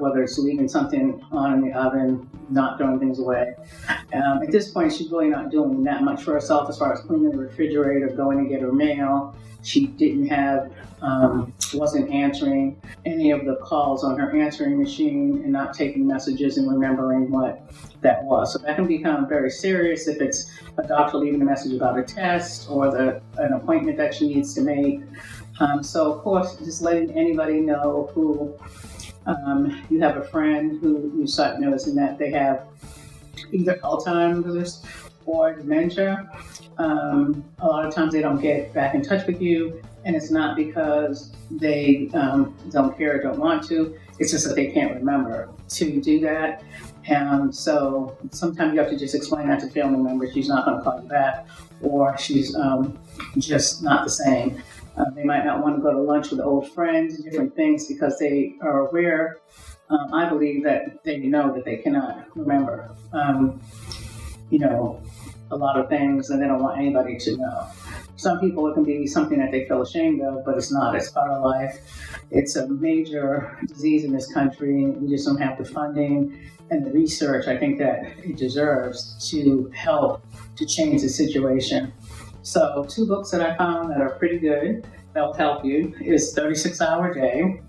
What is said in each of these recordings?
whether it's leaving something on in the oven, not throwing things away. At this point, she's really not doing that much for herself as far as cleaning the refrigerator, going to get her mail. She wasn't answering any of the calls on her answering machine and not taking messages and remembering what that was. So that can become very serious if it's a doctor leaving a message about a test or an appointment that she needs to make. So of course, just letting anybody know who you have a friend who you start noticing that they have either Alzheimer's or dementia. A lot of times they don't get back in touch with you, and it's not because they don't care or don't want to. It's just that they can't remember to do that. So sometimes you have to just explain that to family members. She's not going to call you back, or she's just not the same. They might not want to go to lunch with old friends and different things because they are aware, I believe, that they know that they cannot remember, a lot of things, and they don't want anybody to know. Some people, it can be something that they feel ashamed of, but it's not. It's part of life. It's a major disease in this country. We just don't have the funding and the research, I think, that it deserves to help to change the situation. So 2 books that I found that are pretty good, that'll help you, is 36-Hour Day.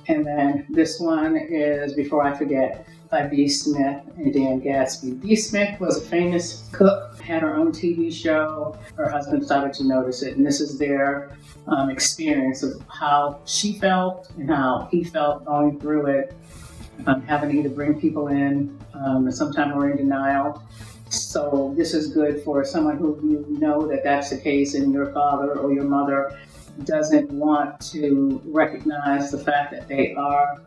And then this one is Before I Forget by B. Smith and Dan Gatsby. B. Smith was a famous cook, had her own TV show. Her husband started to notice it, and this is their experience of how she felt and how he felt going through it, having to either bring people in, and sometimes we're in denial. So this is good for someone who you know that that's the case, and your father or your mother doesn't want to recognize the fact that they are.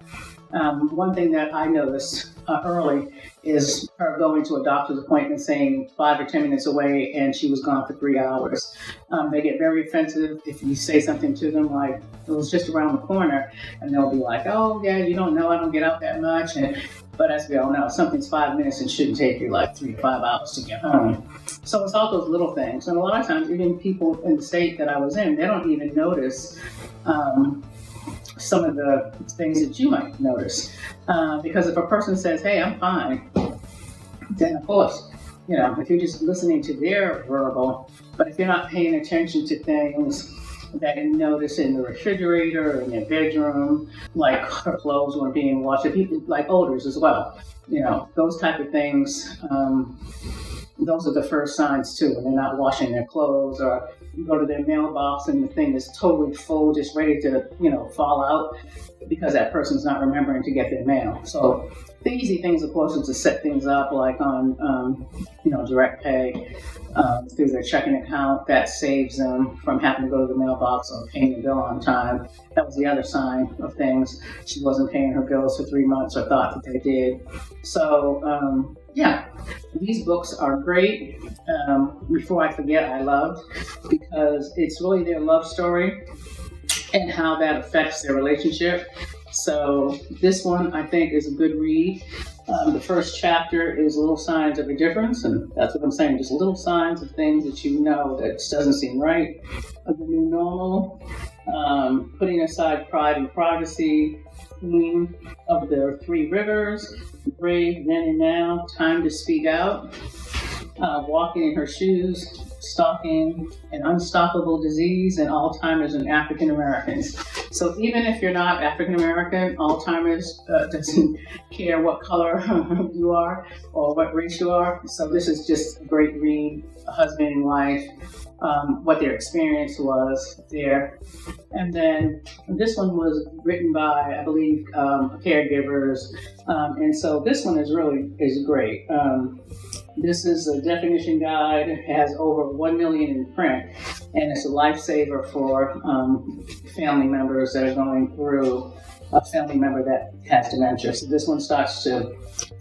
One thing that I noticed early is her going to a doctor's appointment saying 5 or 10 minutes away, and she was gone for 3 hours. They get very offensive if you say something to them like, it was just around the corner, and they'll be like, oh yeah, you don't know, I don't get out that much. But as we all know, something's 5 minutes and shouldn't take you like 3 to 5 hours to get home. So it's all those little things. And a lot of times, even people in the state that I was in, they don't even notice some of the things that you might notice. Because if a person says, hey, I'm fine, then of course, if you're just listening to their verbal, but if you're not paying attention to things that you notice in the refrigerator or in their bedroom, like her clothes weren't being washed, like odors as well, those type of things, those are the first signs too, when they're not washing their clothes, or you go to their mailbox and the thing is totally full, just ready to, fall out because that person's not remembering to get their mail. So the easy things, of course, is to set things up like on, direct pay through their checking account. That saves them from having to go to the mailbox or paying the bill on time. That was the other sign of things. She wasn't paying her bills for 3 months or thought that they did. So, these books are great. Before I Forget, I loved, because it's really their love story and how that affects their relationship. So this one, I think, is a good read. The first chapter is Little Signs of a Difference, and that's what I'm saying, just little signs of things that you know that just doesn't seem right, of the new normal, putting aside pride and privacy, Queen of the 3 Rivers, Brave Then and Now, Time to Speak Out, Walking in Her Shoes, Stalking an Unstoppable Disease, and Alzheimer's in African Americans. So even if you're not African American, Alzheimer's doesn't care what color you are or what race you are. So this is just a great read, a husband and wife, what their experience was there. And then this one was written by, I believe, caregivers. And so this one is great. This is a definition guide. It has over 1 million in print, and it's a lifesaver for family members that are going through a family member that has dementia. So this one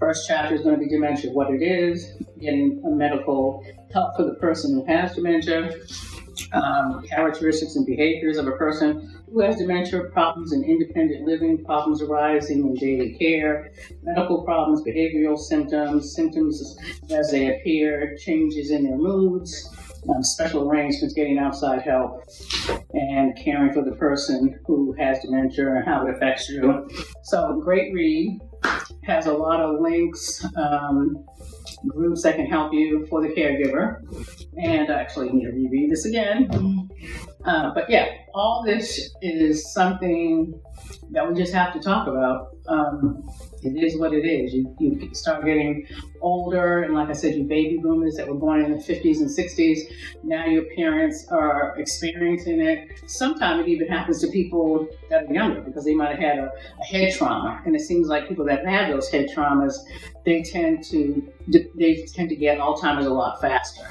first chapter is going to be dementia, what it is, getting a medical help for the person who has dementia, characteristics and behaviors of a person who has dementia, problems in independent living, problems arising in daily care, medical problems, behavioral symptoms as they appear, changes in their moods, special arrangements, getting outside help, and caring for the person who has dementia and how it affects you. So great read. has a lot of links, groups that can help you for the caregiver. And I actually need to reread this again. But yeah, all this is something that we just have to talk about. It is what it is. You start getting older, and like I said, you baby boomers that were born in the 50s and 60s, now your parents are experiencing it. Sometimes it even happens to people that are younger because they might have had a head trauma. And it seems like people that have those head traumas, they tend to get Alzheimer's a lot faster.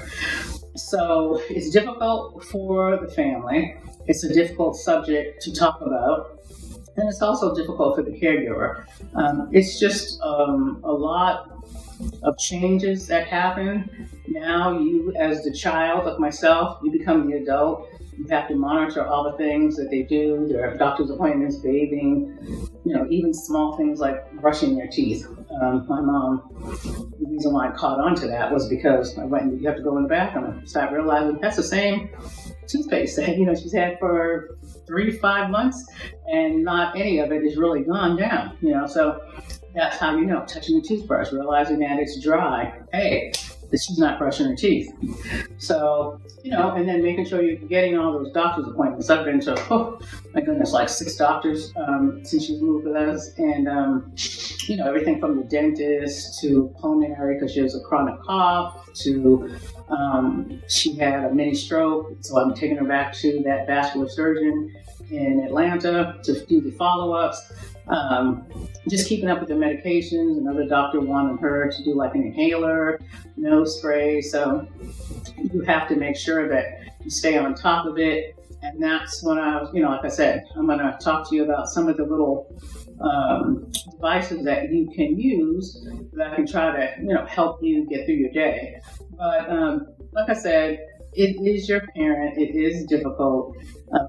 So it's difficult for the family. It's a difficult subject to talk about. And it's also difficult for the caregiver. It's just a lot of changes that happen. Now you, as the child, like myself, you become the adult. You have to monitor all the things that they do, their doctor's appointments, bathing, even small things like brushing their teeth. My mom, the reason why I caught on to that was because you have to go in the bathroom and start realizing that's the same toothpaste that, she's had for 3 to 5 months, and not any of it is really gone down, so that's how touching the toothbrush, realizing that it's dry. Hey, that she's not brushing her teeth. So, and then making sure you're getting all those doctor's appointments. I've been to, my goodness, like 6 doctors since she's moved with us. And, everything from the dentist to pulmonary because she has a chronic cough to she had a mini stroke. So I'm taking her back to that vascular surgeon in Atlanta to do the follow-ups. Just keeping up with the medications. Another doctor wanted her to do like an inhaler, nose spray. So you have to make sure that you stay on top of it. And that's when like I said, I'm going to talk to you about some of the little devices that you can use that can try to, help you get through your day. But like I said, it is your parent. It is difficult.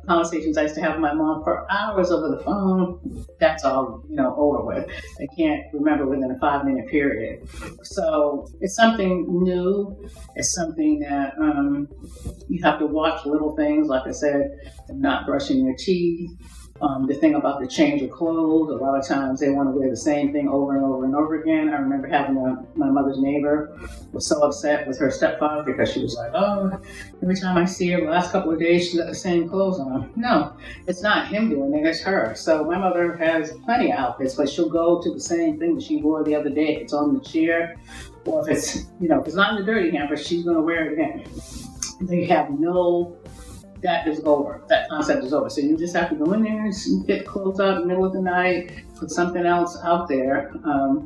Conversations I used to have with my mom for hours over the phone, that's all, over with. I can't remember within a 5-minute period. So it's something new. It's something that you have to watch little things, like I said, not brushing your teeth. The thing about the change of clothes, a lot of times they want to wear the same thing over and over and over again. I remember having my mother's neighbor was so upset with her stepfather because she was like, every time I see her the last couple of days, she's got the same clothes on. No, it's not him doing it, it's her. So my mother has plenty of outfits, but she'll go to the same thing that she wore the other day. If it's on the chair, or if it's, if it's not in the dirty hamper, she's going to wear it again. They have that is over. That concept is over. So you just have to go in there and get clothes out in the middle of the night, put something else out there,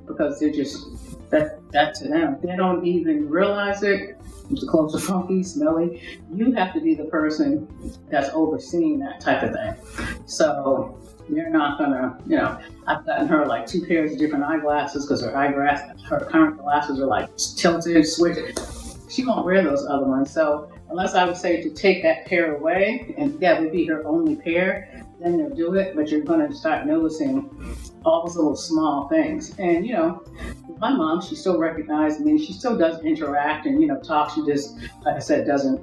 because they're just, that to them. They don't even realize it. The clothes are funky, smelly. You have to be the person that's overseeing that type of thing. So you're not gonna, I've gotten her like 2 pairs of different eyeglasses because her current glasses are like tilted, switched. She won't wear those other ones. So unless I would say to take that pair away, and that would be her only pair, then they'll do it. But you're going to start noticing all those little small things. And, my mom, she still recognized me. She still does interact and, talk. She just, like I said, doesn't,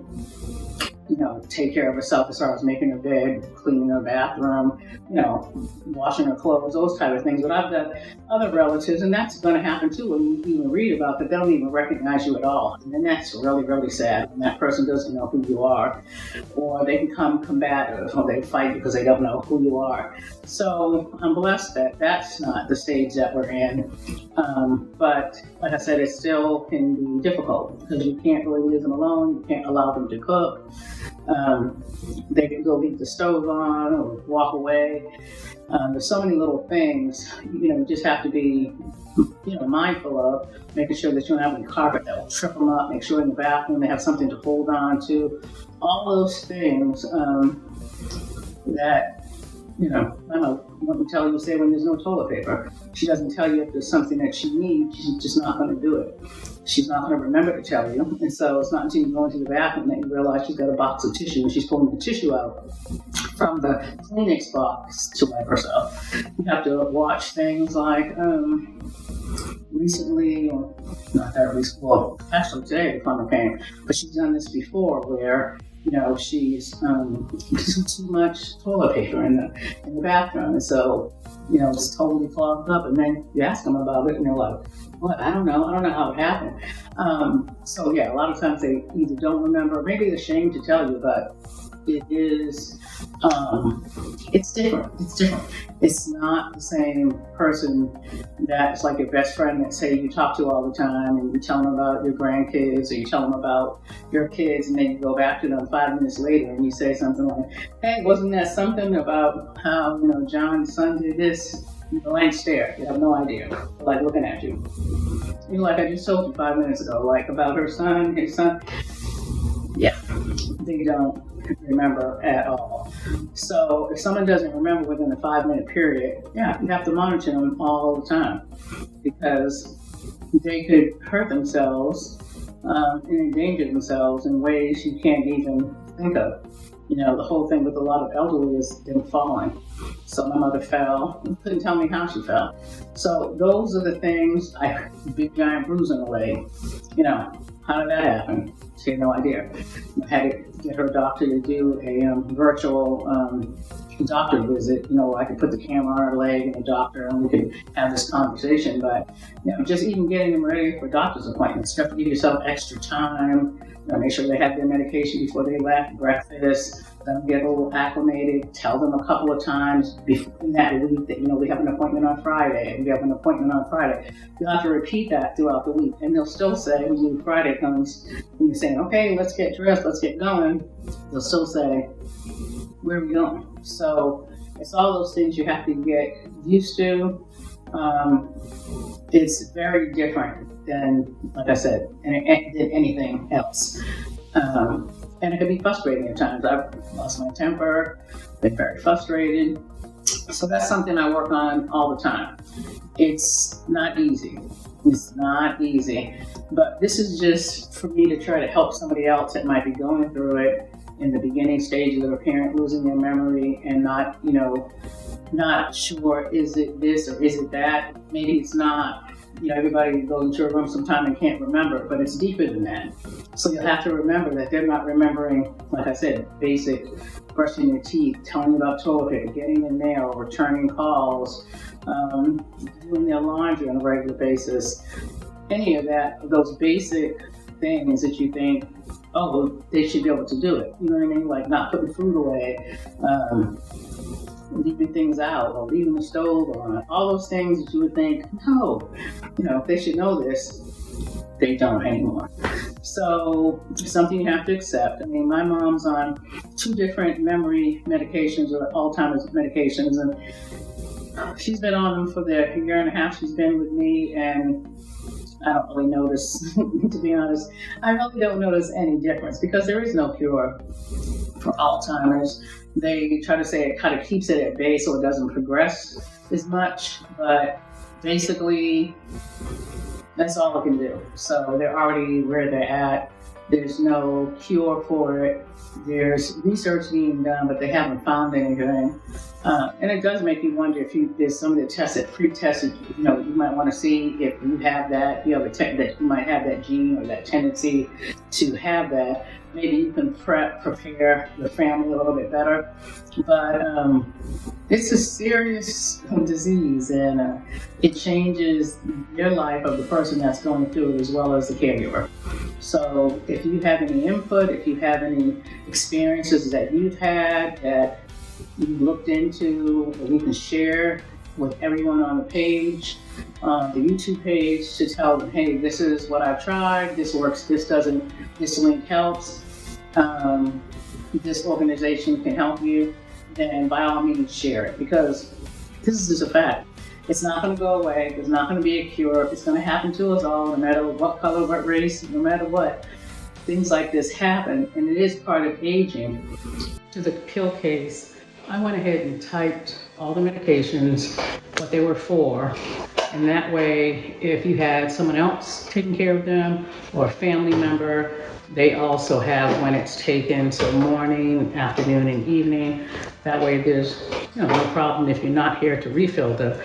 take care of herself as far as making her bed, cleaning her bathroom, washing her clothes, those type of things. But I've got other relatives, and that's going to happen too when you even read about that. They don't even recognize you at all. And then that's really, really sad when that person doesn't know who you are, or they become combative, or they fight because they don't know who you are. So I'm blessed that that's not the stage that we're in. But like I said, it still can be difficult because you can't really leave them alone. You can't allow them to cook. They can go leave the stove on or walk away. There's so many little things, you just have to be, mindful of, making sure that you don't have any carpet that will trip them up, make sure in the bathroom they have something to hold on to. All those things that, I don't know what to tell you to say when there's no toilet paper. She doesn't tell you if there's something that she needs, she's just not going to do it. She's not going to remember to tell you. And so it's not until you go into the bathroom that you realize she's got a box of tissue and she's pulling the tissue out from the Kleenex box to wipe herself. You have to watch things like recently, or not that recently, well, actually today the plumber came, but she's done this before where she's too much toilet paper in the bathroom, and so it's totally clogged up. And then you ask them about it, and they're like, "What? I don't know how it happened." So yeah, a lot of times they either don't remember, or maybe they're ashamed to tell you, but it is. It's different. It's not the same person that's like your best friend that say you talk to all the time, and you tell them about your grandkids, or you tell them about your kids, and then you go back to them 5 minutes later and you say something like, "Hey, wasn't that something about how John's son did this?" Blank stare. You have no idea. They're like looking at you. You're like, "I just told you 5 minutes ago, like about his son." Yeah, they don't remember at all. So if someone doesn't remember within a 5-minute period, yeah, you have to monitor them all the time, because they could hurt themselves and endanger themselves in ways you can't even think of. The whole thing with a lot of elderly is them falling. So my mother fell, and couldn't tell me how she fell. So those are the things, like big giant bruise on the leg. How did that happen? She had no idea. I had to get her doctor to do a virtual doctor visit. I could put the camera on her leg and the doctor, and we could have this conversation. But just even getting them ready for doctor's appointments, you have to give yourself extra time. Make sure they have their medication before they left, breakfast, let them get a little acclimated, tell them a couple of times in that week that, we have an appointment on Friday, and we have an appointment on Friday. You'll have to repeat that throughout the week. And they'll still say, when Friday comes, when you're saying, "Okay, let's get dressed, let's get going," they'll still say, "Where are we going?" So it's all those things you have to get used to. It's very different than, like I said, than anything else. And it can be frustrating at times. I've lost my temper, been very frustrated. So that's something I work on all the time. It's not easy. But this is just for me to try to help somebody else that might be going through it in the beginning stages of a parent losing their memory and not sure, is it this or is it that? Maybe it's not. Everybody goes into a room sometime and can't remember, but it's deeper than that. So you'll have to remember that they're not remembering, like I said, basic brushing your teeth, telling you about toilet paper, getting the mail, returning calls, doing their laundry on a regular basis. Any of that, those basic things that you think, oh, well, they should be able to do it. You know what I mean? Like not putting food away, leaving things out, or leaving the stove on. All those things that you would think, no, they should know this. They don't anymore. So it's something you have to accept. I mean, my mom's on 2 different memory medications, or Alzheimer's medications, and she's been on them for the 1.5 years she's been with me, and I don't really notice, to be honest. I really don't notice any difference, because there is no cure for Alzheimer's. They try to say it kind of keeps it at bay so it doesn't progress as much, but basically that's all it can do. So they're already where they're at. There's no cure for it. There's research being done, but they haven't found anything. And it does make you wonder if there's some of the tests that pre-tested, you might want to see if you have that, that you might have that gene or that tendency to have that. Maybe you can prepare your family a little bit better. But it's a serious disease, and it changes your life of the person that's going through it as well as the caregiver. So if you have any input, if you have any experiences that you've had that you looked into, or you can share with everyone on the page, the YouTube page, to tell them, hey, this is what I've tried, this works, this doesn't, this link helps, this organization can help you, then by all means share it, because this is just a fact. It's not going to go away. There's not going to be a cure. It's going to happen to us all, no matter what color, what race, no matter what. Things like this happen, and it is part of aging. To the pill case, I went ahead and typed all the medications, what they were for, and that way, if you had someone else taking care of them or a family member, they also have when it's taken, so morning, afternoon, and evening. That way there's no problem if you're not here to refill the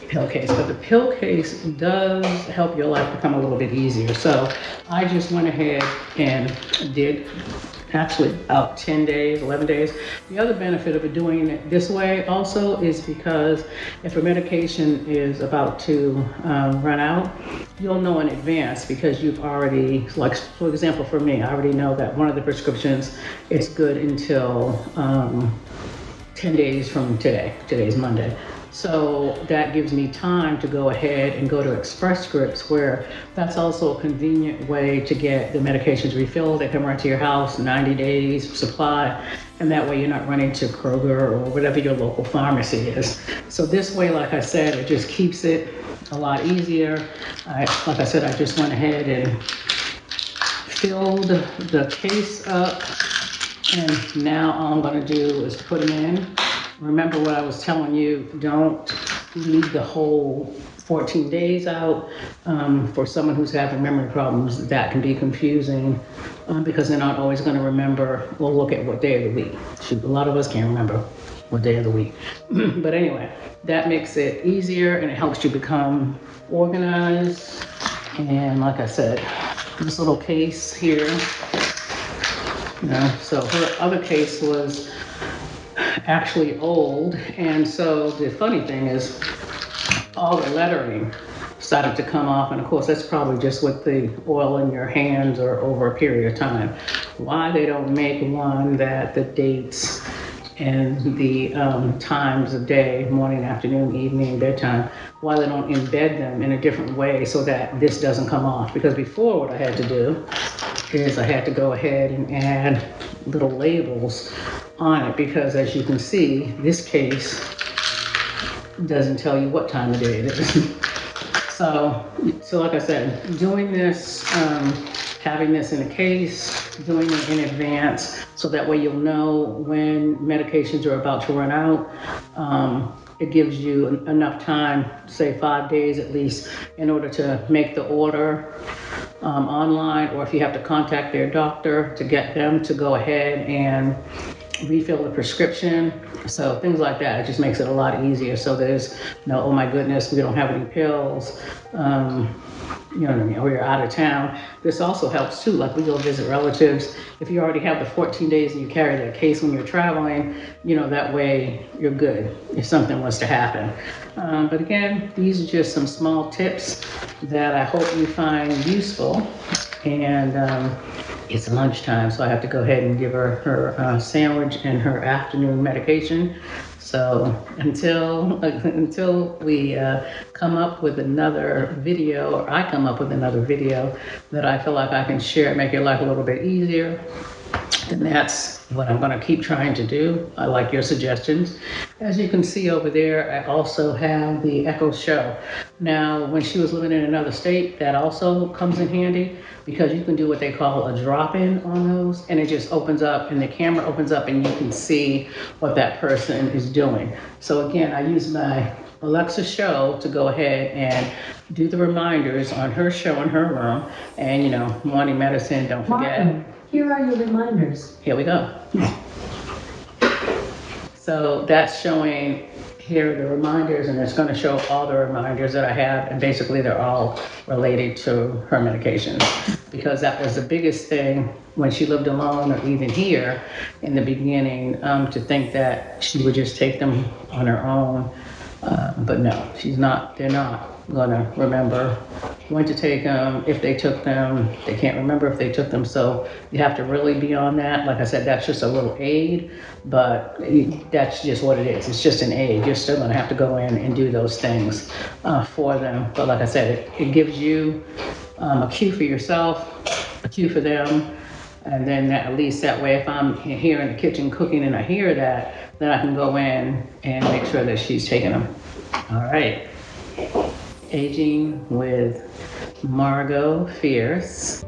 pill case. But the pill case does help your life become a little bit easier. So I just went ahead and did actually about 10 days, 11 days. The other benefit of doing it this way also is because if a medication is about to run out, you'll know in advance because you've already, like for example for me, I already know that one of the prescriptions is good until 10 days from today. Today's Monday. So that gives me time to go ahead and go to Express Scripts, where that's also a convenient way to get the medications refilled. They come right to your house, 90 days supply, and that way you're not running to Kroger or whatever your local pharmacy is. So this way, like I said, it just keeps it a lot easier. Like I said, I just went ahead and filled the case up, and now all I'm going to do is put them in. Remember what I was telling you, don't leave the whole 14 days out. For someone who's having memory problems, that can be confusing because they're not always going to remember or look at what day of the week. Shoot, a lot of us can't remember what day of the week. But anyway, that makes it easier and it helps you become organized. And like I said, this little case here, so her other case was actually old, and so the funny thing is all the lettering started to come off, and of course that's probably just with the oil in your hands or over a period of time. Why they don't make one that the dates and the times of day, morning, afternoon, evening, bedtime, why they don't embed them in a different way so that this doesn't come off? Because before, what I had to do is I had to go ahead and add little labels on it, because as you can see, this case doesn't tell you what time of day it is. So like I said, doing this, having this in a case, doing it in advance, so that way you'll know when medications are about to run out. It gives you enough time, say 5 days at least, in order to make the order online, or if you have to contact their doctor to get them to go ahead and refill the prescription. So things like that, it just makes it a lot easier. So there's no, oh my goodness, we don't have any pills, you know what I mean, or you're out of town. This also helps too, like we go visit relatives. If you already have the 14 days and you carry that case when you're traveling, that way you're good if something was to happen. But again, these are just some small tips that I hope you find useful. And it's lunchtime, so I have to go ahead and give her sandwich and her afternoon medication. So until we come up with another video, or I come up with another video that I feel like I can share, make your life a little bit easier, then that's what I'm going to keep trying to do. I like your suggestions. As you can see over there, I also have the Echo Show. Now, when she was living in another state, that also comes in handy, because you can do what they call a drop-in on those, and it just opens up, and the camera opens up, and you can see what that person is doing. So again, I use my Alexa Show to go ahead and do the reminders on her show in her room. And morning medicine, don't forget. Martin, here are your reminders. Here we go. So that's showing here the reminders, and it's going to show all the reminders that I have, and basically they're all related to her medications, because that was the biggest thing when she lived alone, or even here in the beginning, to think that she would just take them on her own. But no, they're not going to remember when to take them. If they took them, they can't remember if they took them. So you have to really be on that. Like I said, that's just a little aid, but that's just what it is. It's just an aid. You're still going to have to go in and do those things for them. But like I said, it gives you a cue for yourself, a cue for them. And then at least that way, if I'm here in the kitchen cooking and I hear that, then I can go in and make sure that she's taking them. All right. Aging with Margot Fierce.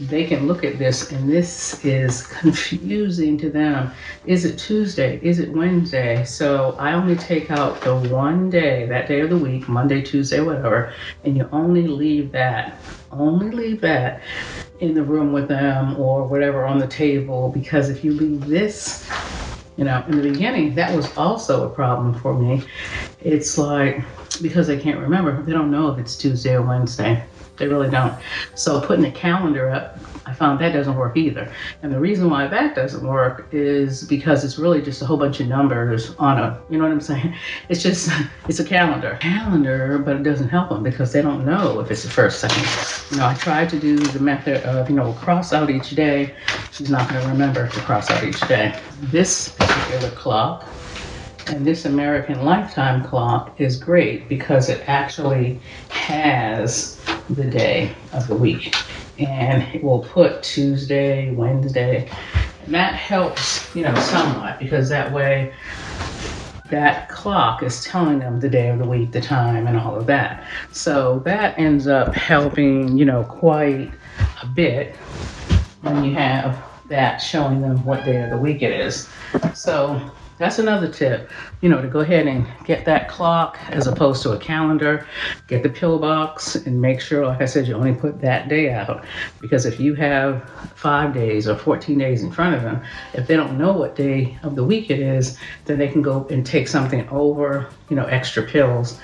They can look at this, and this is confusing to them. Is it Tuesday? Is it Wednesday? So I only take out the one day, that day of the week, Monday, Tuesday, whatever, and you only leave that in the room with them or whatever on the table, because if you leave this, in the beginning, that was also a problem for me. It's like, because they can't remember, they don't know if it's Tuesday or Wednesday. They really don't. So putting a calendar up, I found that doesn't work either. And the reason why that doesn't work is because it's really just a whole bunch of numbers on a, you know what I'm saying? It's a calendar, but it doesn't help them because they don't know if it's the first, second. I tried to do the method of, cross out each day. She's not going to remember to cross out each day. This particular clock and this American Lifetime clock is great because it actually has the day of the week. And it will put Tuesday, Wednesday, and that helps, somewhat, because that way that clock is telling them the day of the week, the time, and all of that. So that ends up helping, quite a bit when you have that showing them what day of the week it is. So that's another tip, to go ahead and get that clock as opposed to a calendar. Get the pill box and make sure, like I said, you only put that day out. Because if you have 5 days or 14 days in front of them, if they don't know what day of the week it is, then they can go and take something over, extra pills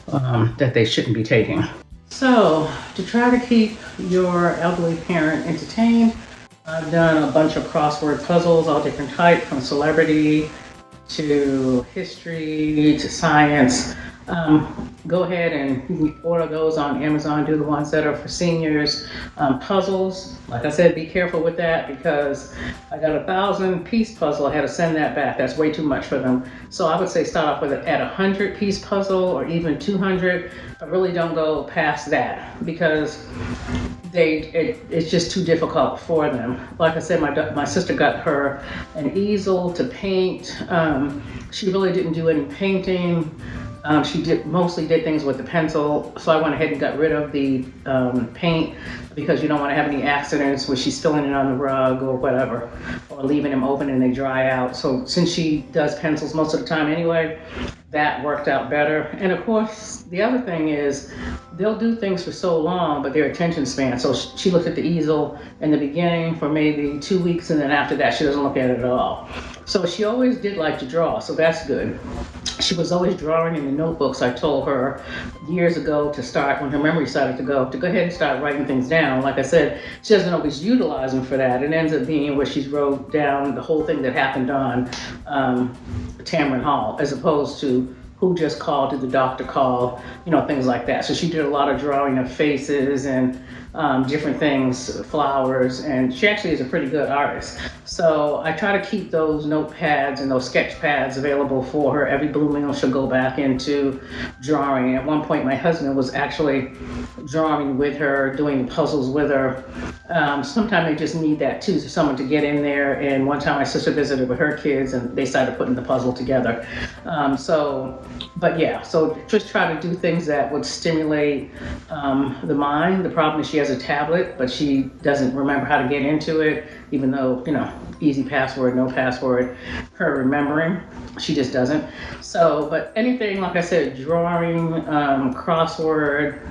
that they shouldn't be taking. So to try to keep your elderly parent entertained, I've done a bunch of crossword puzzles, all different types, from celebrity to history to science. Go ahead and you can order those on Amazon. Do the ones that are for seniors. Puzzles, like I said, be careful with that because I got a 1,000-piece puzzle. I had to send that back. That's way too much for them. So I would say start off with at 100-piece puzzle or even 200, but really don't go past that because it's just too difficult for them. Like I said, my sister got her an easel to paint. She really didn't do any painting. She mostly did things with the pencil, so I went ahead and got rid of the paint because you don't want to have any accidents where she's spilling it on the rug or whatever, or leaving them open and they dry out. So since she does pencils most of the time anyway, that worked out better. And of course, the other thing is they'll do things for so long, but their attention span. So she looked at the easel in the beginning for maybe 2 weeks, and then after that, she doesn't look at it at all. So she always did like to draw, so that's good. She was always drawing in the notebooks. I told her years ago to start, when her memory started to go ahead and start writing things down. Like I said, she doesn't always utilize them for that. It ends up being where she's wrote down the whole thing that happened on Tamron Hall, as opposed to who just called, did the doctor call, things like that. So she did a lot of drawing of faces and different things, flowers, and she actually is a pretty good artist. So I try to keep those notepads and those sketch pads available for her. Every blue moon she'll go back into drawing. At one point, my husband was actually drawing with her, doing puzzles with her. Sometimes they just need that too, someone to get in there. And one time my sister visited with her kids and they started putting the puzzle together. So just try to do things that would stimulate the mind. The problem is she has a tablet, but she doesn't remember how to get into it, even though, easy password, no password, her remembering, she just doesn't. So, but anything, like I said, drawing, crossword,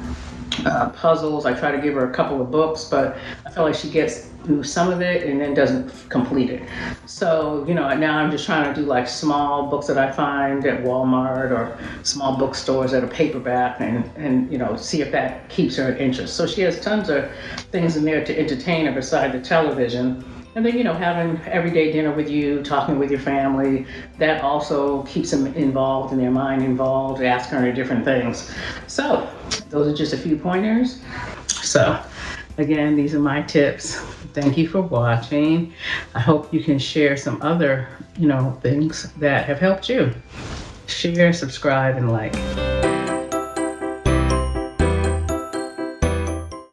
puzzles, I try to give her a couple of books, but I feel like she gets through some of it and then doesn't complete it. So, now I'm just trying to do like small books that I find at Walmart or small bookstores that are paperback and see if that keeps her interest. So she has tons of things in there to entertain her beside the television. And then, having everyday dinner with you, talking with your family, that also keeps them involved and their mind involved, asking her different things. So those are just a few pointers. So again, these are my tips. Thank you for watching. I hope you can share some other, things that have helped you. Share, subscribe, and like.